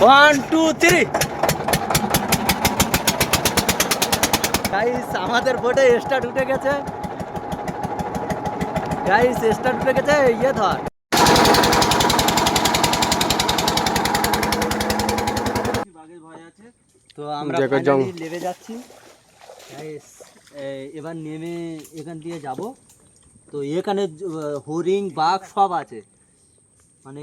1 2 3 guys আমাদের বোটে start উঠে গেছে। গাইস স্টার্ট উঠে গেছে। ইয়ে ধর তো আমরা ফাইনালি নেমে যাচ্ছি গাইস। এবার নেমে এখান দিয়ে যাব। তো এখানে হরিণ বাঘ সব আছে মানে।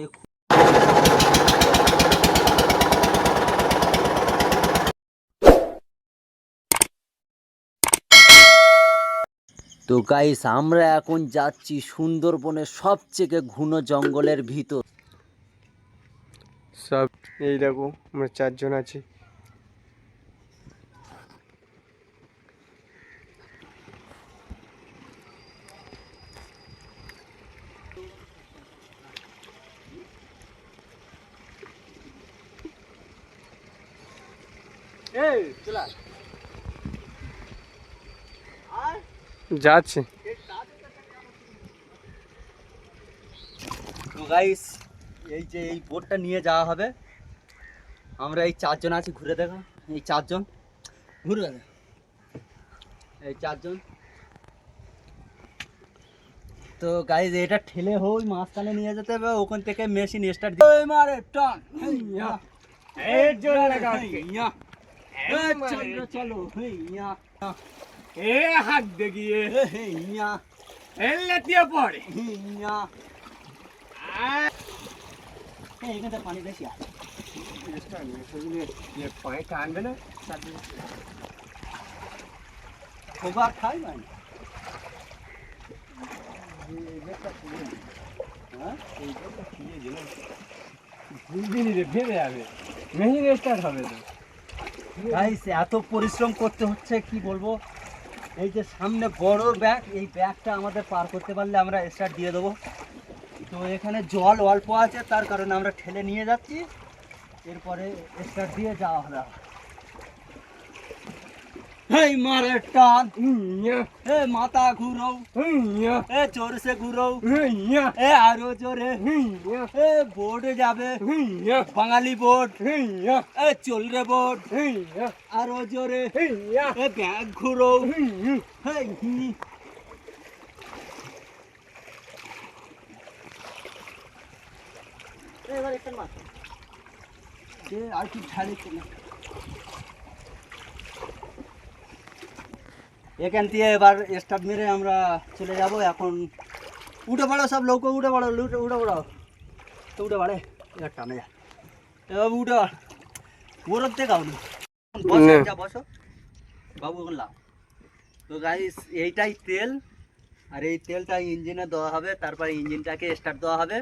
তো গাইস আমরা এখন যাচ্ছি সুন্দরবনের সবচেয়ে ঘন জঙ্গলের ভিতর। সব এই দেখো আমরা 4 জন আছি। এই চলা যাচ্ছে। তো গাইস এই যে এই বোটটা নিয়ে যাওয়া হবে। আমরা এই 4 জন আছি। ঘুরে দেখো এই 4 জন ঘুরে দেখো এই 4 জন। তো গাইস এটা ঠেলে হই মাঝখানে নিয়ে যেতে হবে। ওখান থেকে মেশিন স্টার্ট দিয়ে মারে টান এই জোরে লাগা ইয়া চলো চলো ইয়া এ হাত দেখিয়ে ইয়া এলটিয়া পড়ে ইয়া এই এখানে পানি বেশি আছে। পায়ে টানবে না খোবার খাই মানে এত পরিশ্রম করতে হচ্ছে কি বলবো। এই যে সামনে বড় ব্যাগ, এই ব্যাগটা আমাদের পার করতে পারলে আমরা স্টার্ট দিয়ে দেবো। তো এখানে জল অল্প আছে তার কারণে আমরা ঠেলে নিয়ে যাচ্ছি। এরপরে স্টার্ট দিয়ে যাওয়া হবে। এই মারে টান এ মাথা ঘুরাও এ জোর সে ঘুরাও এ আরো জোরে এ বোর্ডে যাবে বাঙালি বোর্ড এ চল রে বোর্ড আরো জোরে এ ব্যাগ ঘুরাও এবার একটা মাছ আর কি ঢালি না। এখান থেকে এবার স্টার্ট মেরে আমরা চলে যাব। এখন উঠে পড়ো সব লোক, উঠে পড়ো উঠে পড়ো তো উঠে পড়ে এবার টানে যা এবার উঠে ওরব থেকে গাও যা বসো বাবু এখন লাভ। তো গাইস এইটাই তেল, আর এই তেলটা ইঞ্জিনে দেওয়া হবে। তারপরে ইঞ্জিনটাকে স্টার্ট দেওয়া হবে।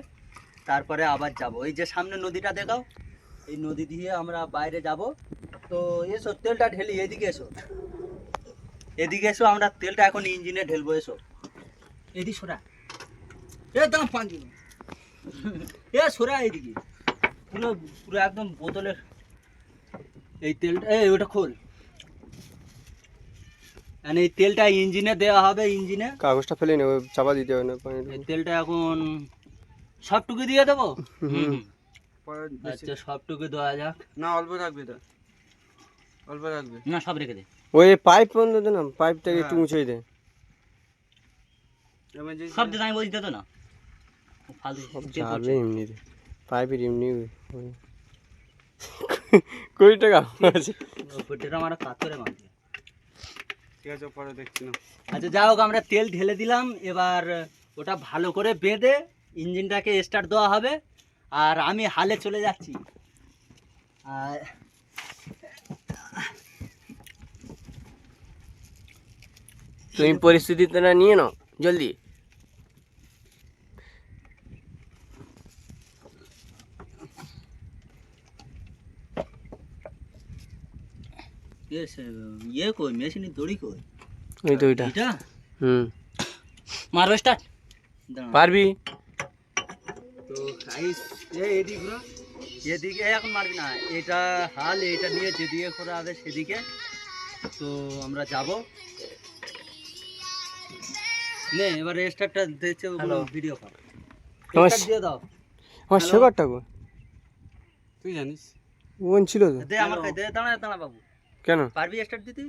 তারপরে আবার যাব। এই যে সামনে নদীটা দেখাও, এই নদী দিয়ে আমরা বাইরে যাব। তো এসো তেলটা ঢেলি, এদিকে এসো এদিকে এসো। আমরা তেলটা এখন ইঞ্জিনে ঢেলবো। এসো এদিকে সোরা একদম পাঁচ এ সোরা এদিকে পুরো পুরো একদম বোতলের এই তেলটা ওটা খোল। এই তেলটা ইঞ্জিনে দেওয়া হবে। ইঞ্জিনে কাগজটা ফেলে নেবো, চাপা দিতে হবে না পানি। এই তেলটা এখন সবটুকু দিয়ে দেবো। আচ্ছা সবটুকু দেওয়া যাক। না অল্প থাকবে, তো অল্প থাকবে না সব রেখে দে। ওই পাইপ বন্ধ দে না, পাইপটাকে একটু মুছে দে। সব দিন আমি বলছি তো না ফালতু যাবে এমনি পাইপের এমনি 20 টাকা আছে। পেটের আমার কাতরে মারবে। ঠিক আছে পরে দেখছি না। আচ্ছা যাই হোক আমরা তেল ঢেলে দিলাম। এবার ওটা ভালো করে বেঁধে ইঞ্জিনটাকে স্টার্ট দেওয়া হবে। আর আমি হালে চলে যাচ্ছি। আর তুমি পরিস্থিতিটা নিয়ে নাও জলদি। ইয়ে কই মেশিনের দড়ি কই? ওই তো ওইটা। এটা মারো স্টার্ট পারবি তো গাইস এদিকে এখন মারবি না। এটা হাল এটা নিয়ে যেদিকে করা হবে সেদিকে। তো আমরা যাব নে এবারে স্টার্টটা দিচ্ছে ভিডিও কর। স্টার্ট দিয়ে দাও। আমার শেখারটা কই তুই জানিস? ওন ছিল তো দে আমার কাছে দে, দাঁড়া দাঁড়া বাবু, কেন পারবি স্টার্ট দিতে?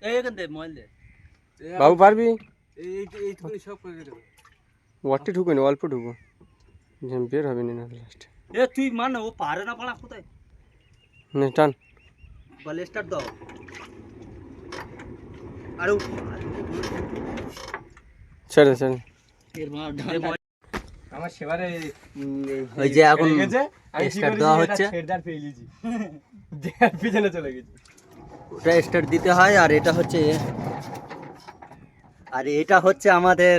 এখান দে মোবাইল দে। বাবু পারবি এইটুকুনি সব করে দেবো। ওয়াটটি ঢুকো না অল্প ঢুকো যেন বের হবে না লাস্টে এ তুই মান না, ও পারে না পালা কোথায়? না টান বলে স্টার্ট দাও। আরে ও ছেড়ে ছেড়ে এর মা আমার সেবারে ওই যে এখন স্টার্ট দেওয়া হচ্ছে, ছেড়দার পেয়ে গেছি দেয়ার পিছনে চলে গেছি ওটা স্টার্ট দিতে হয়। আর এটা হচ্ছে, আর এটা হচ্ছে আমাদের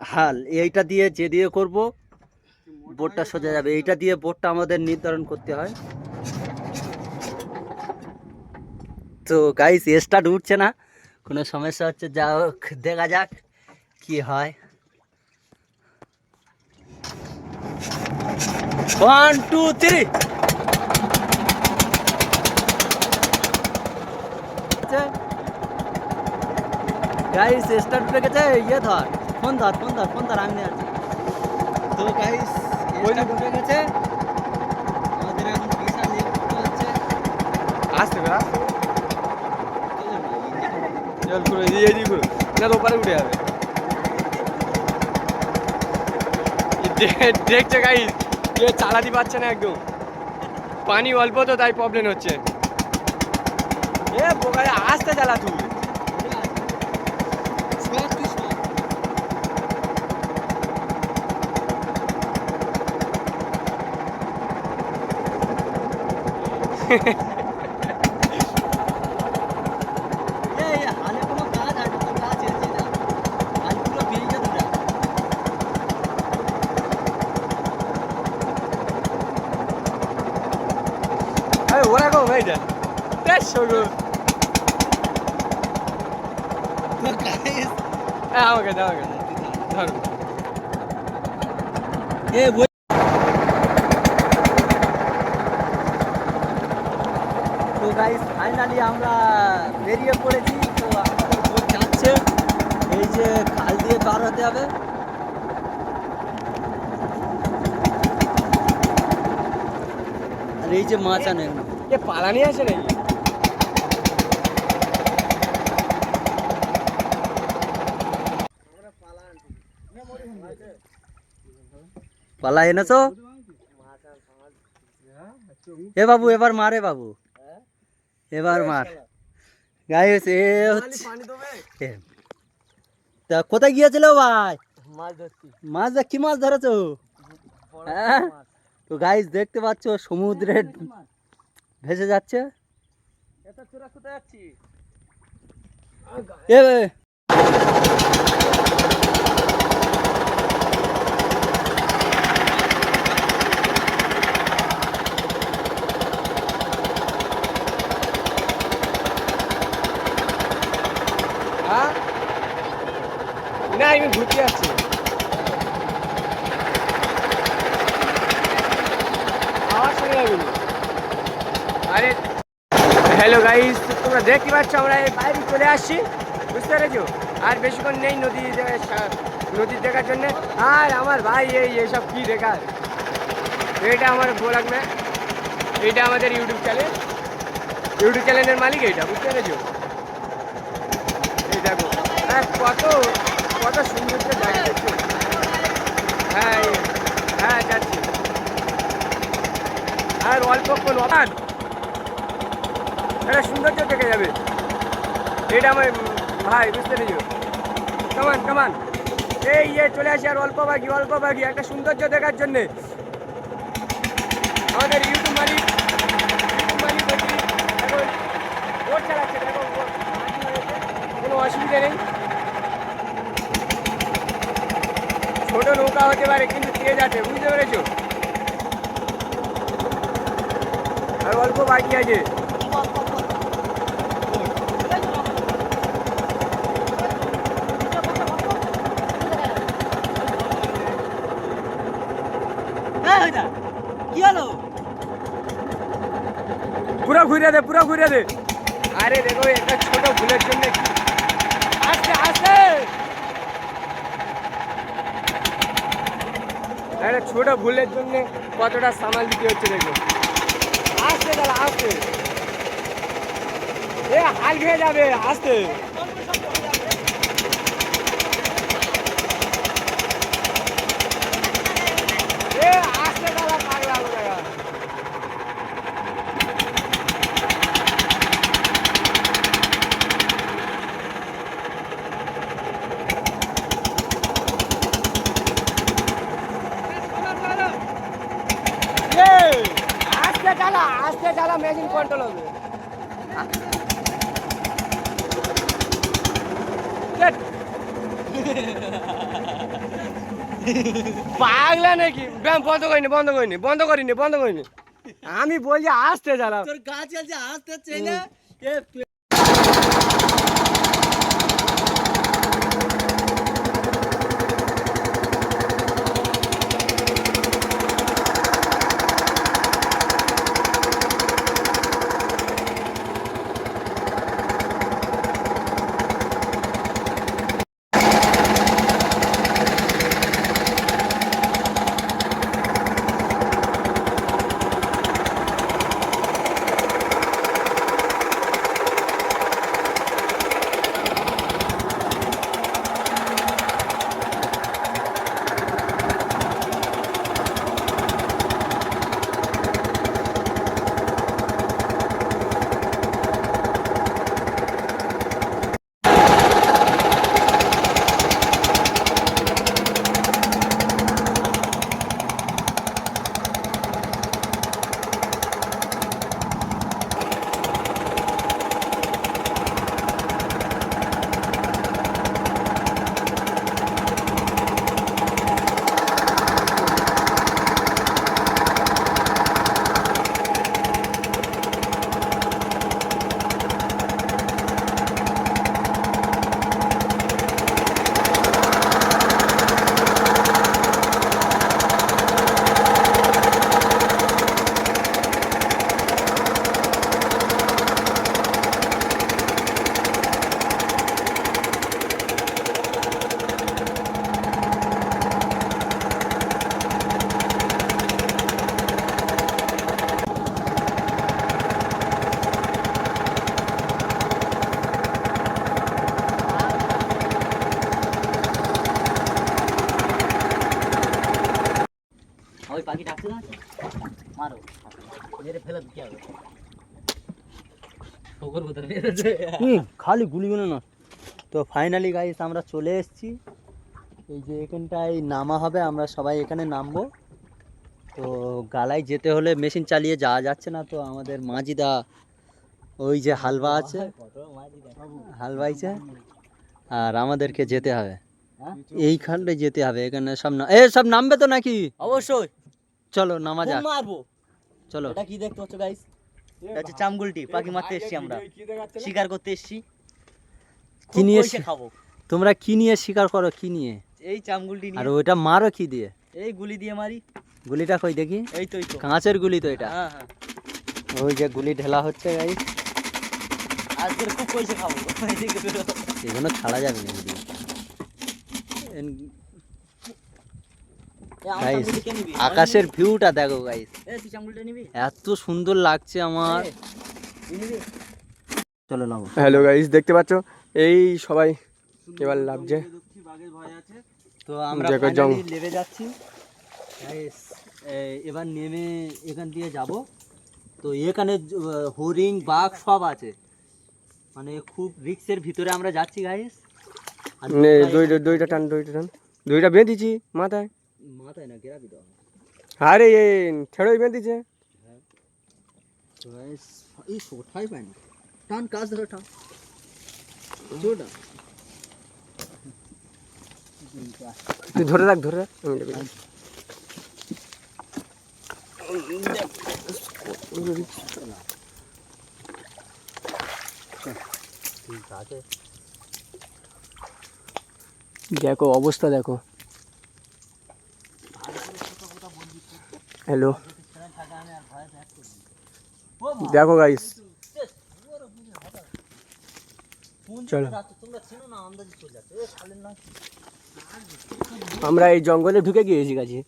হাল। এইটা দিয়ে যে দিয়ে করব বোর্ডটা সোজা যাবে, এইটা দিয়ে বোর্ডটা আমাদের নির্ধারণ করতে হয়। তো গাইস স্টার্ট উঠছে না, কোনো সমস্যা হচ্ছে, যা হোক দেখা যাক কি হয়। 1 2 3 গাইস স্টার্ট উঠে গেছে। ইয়ে ধর, ফোন ধর ফোন ধর ফোন ধর, আমি আছি। তো গাইস স্টার্ট উঠে গেছে, আমাদের এখন বিশাল ইয়ে করতে হচ্ছে। আসতে বেরা চল পুরো এই দিই পুরো না তো উপরে উঠে যাবে দেখছে গাইস এ চালাতে পারছে না একদম, পানি অল্প তো তাই প্রবলেম হচ্ছে। এ বোকারে আস্তে চালা তুই হালে কোনো কাজ আছে তো কাজ আছে না, হাল পুরো বেরিয়ে যাবে। আরে ওরা গো ভাই দেন বেশ গো তো গাইস আমাকে দাও ধর এ বই তো গাইস ফাইনালি আমরা বেরিয়ে পড়েছি। তো আমাদের বোট যাচ্ছে, এই যে খাল দিয়ে পার হতে হবে। আর এই যে মাছ আনে এ পালানি আছে নাকি পালা এনেছো? এ বাবু এবার মারে বাবু, এবার মার। গাইস এ হচ্ছে তা কোথায় গিয়েছিল ভাই? মাছ কি মাছ ধরেছো? হ্যাঁ তো গাইস দেখতে পাচ্ছ সমুদ্রে ভেসে যাচ্ছে। এ হ্যাঁ না আমি ঘুরতে আসছি আওয়াজ শুনে যাবি আরে হ্যালো গাইস, তোমরা দেখতে পাচ্ছ আমরা এই বাইরে চলে আসছি, বুঝতে পেরেছো? আর বেশিক্ষণ নেই নদী দেখার জন্য। আর আমার ভাই এইসব কি দেখার, এটা আমার ভালো লাগবে। এইটা আমাদের ইউটিউব চ্যানেলের মালিক এইটা, বুঝতে পেরেছো? এই দেখো কত কত সুন্দর জায়গা দেখছো। হ্যাঁ হ্যাঁ যাচ্ছি, আর অল্পক্ষণ অবাধ একটা সৌন্দর্য দেখে যাবে। এটা আমার ভাই, বুঝতে পেরেছো? কামান কামান এই চলে আসি, আর অল্প বাকি একটা সৌন্দর্য দেখার জন্যে। আমাদের ইউটিউব মালিক এখন বোট চালাচ্ছে, দেখো কোনো অসুবিধা নেই। ছোট নৌকা হতে পারে কিন্তু তেজ আছে, বুঝতে পেরেছো? আর অল্প বাকি আছে। কি হলো? পুরো ঘুরে দে। আরে দেখো একটা ছোট ভুলের জন্য আস্তে একটা ছোট ভুলের জন্য কতটা সামাল দিতে হচ্ছে দেখো। আস্তে চালা আস্তে এ হাল খেয়ে যাবে আস্তে এ আস্তে চালা পাগলা হয়ে গেল আস্তে চালা মেশিন কন্ট্রোল হবে পাগলা নাকি ব্যায়াম বন্ধ করিনি আমি বলছি আস্তে চালা তোর গাছ আছে আসতে চাইলে ওই পাখি ডাকছে না মারো মেরে ফেলে কি হবে ওগর ভিতরে মেরেছে খালি গুলিগুলো না তো ফাইনালি গাইস আমরা চলে এসেছি এই যে এখানটায় নামা হবে আমরা সবাই এখানে নামবো তো গালায় যেতে হলে মেশিন চালিয়ে যাওয়া যাচ্ছে না তো আমাদের মাঝিদা ওই যে হালবা আছে হালবাইছে আর আমাদেরকে যেতে হবে এইখানটা যেতে হবে এখানে সব না সব নামবে তো নাকি অবশ্যই চলো নামা যাক মারবো চলো এটা কি দেখতে হচ্ছে গাইস এটা হচ্ছে চামগুলটি পাখি মারতে এসেছি আমরা শিকার করতে এসেছি কি নিয়ে খাবো তোমরা কি নিয়ে শিকার করো কি নিয়ে এই চামগুলটি নিয়ে আর ওটা মারো কি দিয়ে এই গুলি দিয়ে মারি গুলিটা কই দেখি এই তো কাঁচের গুলি তো এটা হ্যাঁ হ্যাঁ ওই যে গুলি ঢেলা হচ্ছে গাইস আজকে খুব পয়সা খাবো এগুলো ছাড়া যাবে না গাইস আকাশের ভিউটা দেখো গাইস এত সুন্দর লাগছে আমার চলো নাও হ্যালো গাইস দেখতে পাচ্ছ এই সবাই এবার লাভছে তো আমরা ফাইনালি নেমে যাচ্ছি গাইস এবার নেমে এখান দিয়ে যাব তো এখানে হরিণ বাঘ সব আছে মানে খুব রিস্কের ভিতরে আমরা যাচ্ছি গাইস দুইটা টান দুইটা বেঁধেছি মাথায় না গেরাবি দাও আরে ছেড়োই বেঁধেছে এই সোঠাই পাই না টান কাজ ধরে টান চোটা তুই ধরে রাখ ঠিক আছে দেখো অবস্থা দেখো হ্যালো দেখো গাইস চলো আমরা এই জঙ্গলে ঢুকে গিয়েছি গাছে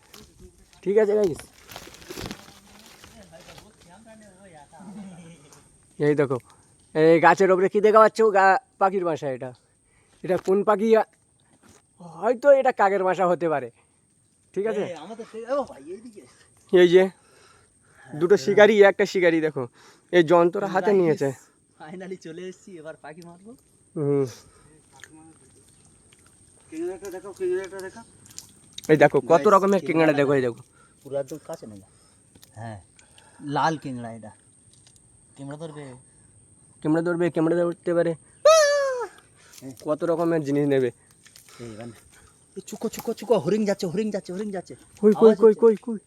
ঠিক আছে গাইস এই দেখো এই গাছের ওপরে কী দেখা পাচ্ছ, পাখির বাসা। এটা এটা কোন পাখি হয়তো এটা কাকের বাসা হতে পারে, ঠিক আছে। আমাদের ভাই এইদিকে এই যে দুটো শিকারি, একটা শিকারি দেখো এই যন্ত্রটা হাতে নিয়েছে। ফাইনালি চলে এসেছি, এবার পাখি মারবো। হুম, কিংড়াটা দেখো, কিংড়াটা দেখো। এই দেখো কত রকমের কিংড়া দেখো, এই দেখো পুরো একদম কাছে না। হ্যাঁ, লাল কিংড়া এটা। কিংড়া ধরবে, ক্যামেরা ধরবে, ক্যামেরা ধরতে পারে, কত রকমের জিনিস নেবে। এই চুকো চুকো চুকো, হরিং যাচ্ছে, হরিং যাচ্ছে, হরিং যাচ্ছে। কই কই কই কই কই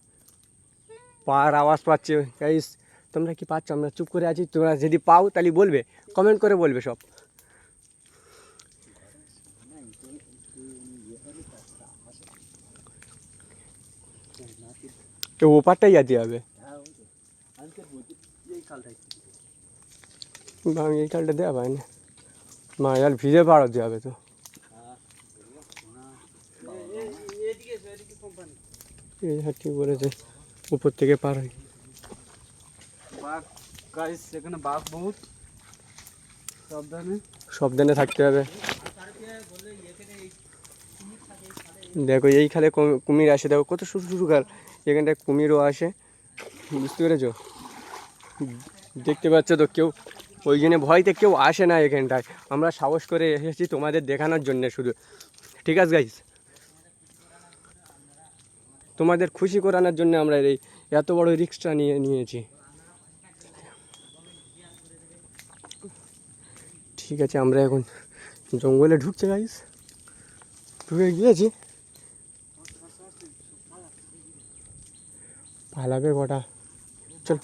পার আওয়াজ পাচ্ছে গাইস, তোমরা কি পাচ্ছ? আমরা চুপ করে আছি, তোমরা যদি পাও তাহলে বলবে, কমেন্ট করে বলবে সব। তো ওপারটাই যেতে হবে। আমি এই কালটা দেওয়া পাই না, মা আর ভিজে পাড়াতে হবে তো। এই হ্যাঁ ঠিক বলেছে, উপর থেকে পার হয়। বাঘ গাইস, এখানে বাঘ বহুত, সাবধানে। সাবধানে থাকতে হবে। দেখো এই খালে কুমির আসে, দেখো কত ছোটো ছোটো খাল, এখানটায় কুমিরও আসে, বুঝতে পেরেছো? দেখতে পাচ্ছ তো, কেউ ওই জন্য ভয়তে কেউ আসে না এখানটায়। আমরা সাহস করে এসেছি তোমাদের দেখানোর জন্য শুধু, ঠিক আছে গাইস? তোমাদের খুশি করানোর জন্য আমরা এই এত বড় রিস্কটা নিয়েছি। ঠিক আছে, আমরা এখন জঙ্গলে ঢুকছে গাইস, ঢুকে গিয়েছি। পালাবে কটা, চল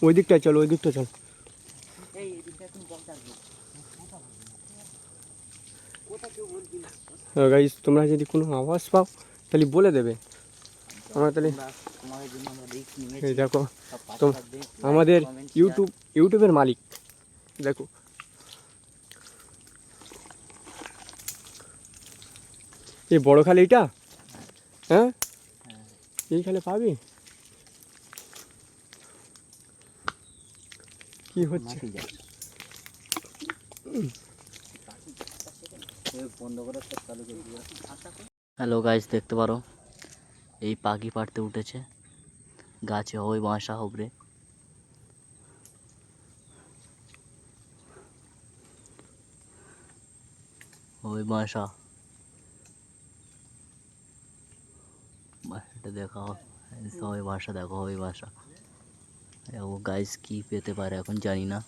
ওই দিকটায় চল, ওই দিকটা চল। গাইস তোমরা যদি কোনো আওয়াজ পাও তাহলে বলে দেবে, আমরা তাহলে। এই দেখো তো আমাদের ইউটিউবের মালিক, দেখো এই বড় খালে, এইটা হ্যাঁ এই খালে পাবি। কি হচ্ছে? হ্যালো গাইস, দেখতে পারো এই পাখি পাড়তে উঠেছে গাছে, ওই বাসা উপরে। ওই বাসা, বাসাটা দেখো, ওই বাসা দেখো, ওই বাসা। ও গাইস কি পেতে পারে এখন জানি না।